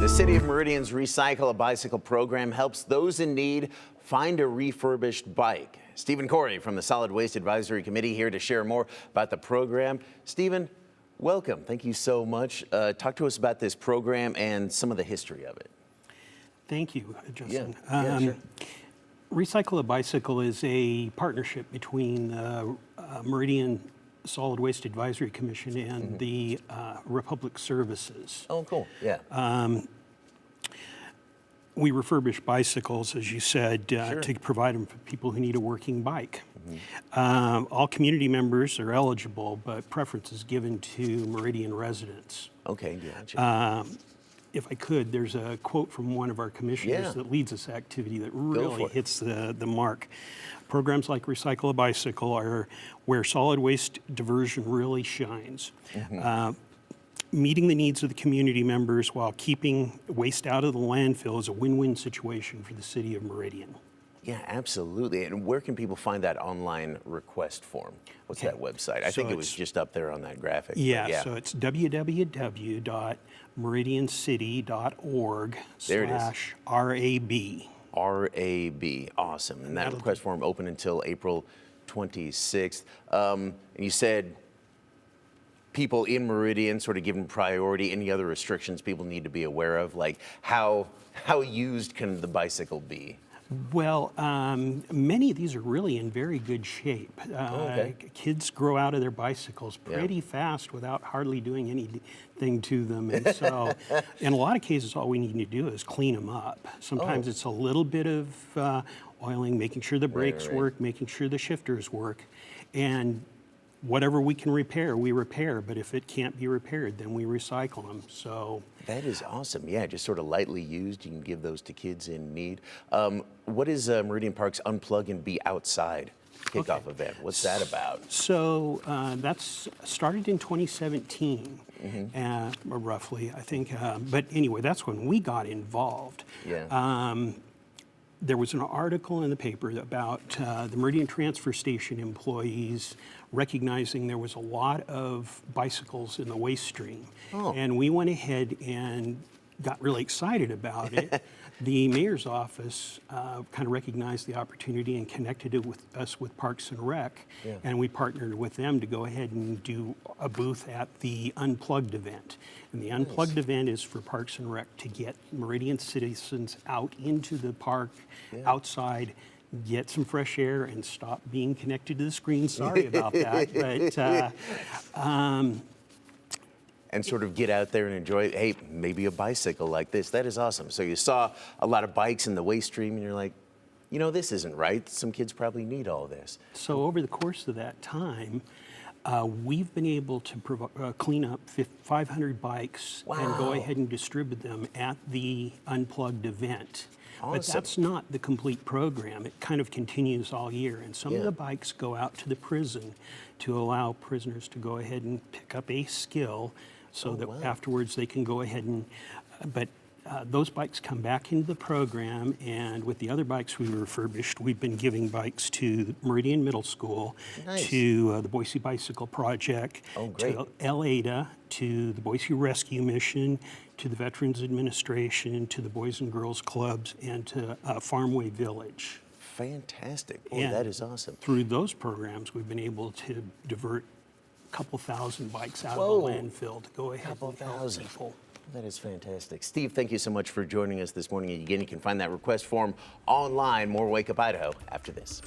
The City of Meridian's Recycle a Bicycle program helps those in need find a refurbished bike. Stephen Corey from the Solid Waste Advisory Committee here to share more about the program. Stephen, welcome. Thank you so much. Talk to us about this program and some of the history of it. Thank you, Justin. Sure. Recycle a Bicycle is a partnership between Meridian Solid Waste Advisory Commission and the Republic Services. Oh, cool. Yeah. We refurbish bicycles, as you said, to provide them for people who need a working bike. All community members are eligible, but preference is given to Meridian residents. Okay, gotcha. If I could, there's a quote from one of our commissioners that leads this activity that really hits the mark. Programs like Recycle a Bicycle are where solid waste diversion really shines. Meeting the needs of the community members while keeping waste out of the landfill is a win-win situation for the City of Meridian. Yeah, absolutely. And where can people find that online request form? What's that website? I think it was just up there on that graphic. Yeah, so it's www.meridiancity.org/RAB. RAB, awesome. And that request form open until April 26th. And you said people in Meridian sort of given priority. Any other restrictions people need to be aware of? Like how used can the bicycle be? Well, many of these are really in very good shape. Kids grow out of their bicycles pretty fast without hardly doing anything to them. And so in a lot of cases, all we need to do is clean them up. Sometimes it's a little bit of oiling, making sure the brakes work, making sure the shifters work. And whatever we can repair, we repair. But if it can't be repaired, then we recycle them. So that is awesome. Yeah, just sort of lightly used. You can give those to kids in need. What is Meridian Park's Unplug and Be Outside kickoff event? What's that about? So that's started in 2017, roughly, I think. But anyway, that's when we got involved. There was an article in the paper about the Meridian Transfer Station employees recognizing there was a lot of bicycles in the waste stream. And we went ahead and got really excited about it. The mayor's office kind of recognized the opportunity and connected it with us with Parks and Rec. And we partnered with them to go ahead and do a booth at the Unplugged event. And the Unplugged event is for Parks and Rec to get Meridian citizens out into the park, outside, get some fresh air and stop being connected to the screen. Sorry about that. But and sort of get out there and enjoy, hey, maybe a bicycle like this. That is awesome. So you saw a lot of bikes in the waste stream and you're like, you know, this isn't right. Some kids probably need all this. So over the course of that time, we've been able to clean up 500 bikes and go ahead and distribute them at the Unplugged event. But that's not the complete program. It kind of continues all year. And some of the bikes go out to the prison to allow prisoners to go ahead and pick up a skill so that afterwards they can go ahead and, those bikes come back into the program, and with the other bikes we refurbished, we've been giving bikes to Meridian Middle School, to the Boise Bicycle Project, to LADA, to the Boise Rescue Mission, to the Veterans Administration, to the Boys and Girls Clubs, and to Farmway Village. Fantastic. Boy, that is awesome. Through those programs, we've been able to divert a couple thousand bikes out of the landfill to go ahead and help people. That is fantastic. Steve, thank you so much for joining us this morning. Again, you can find that request form online. More Wake Up Idaho after this.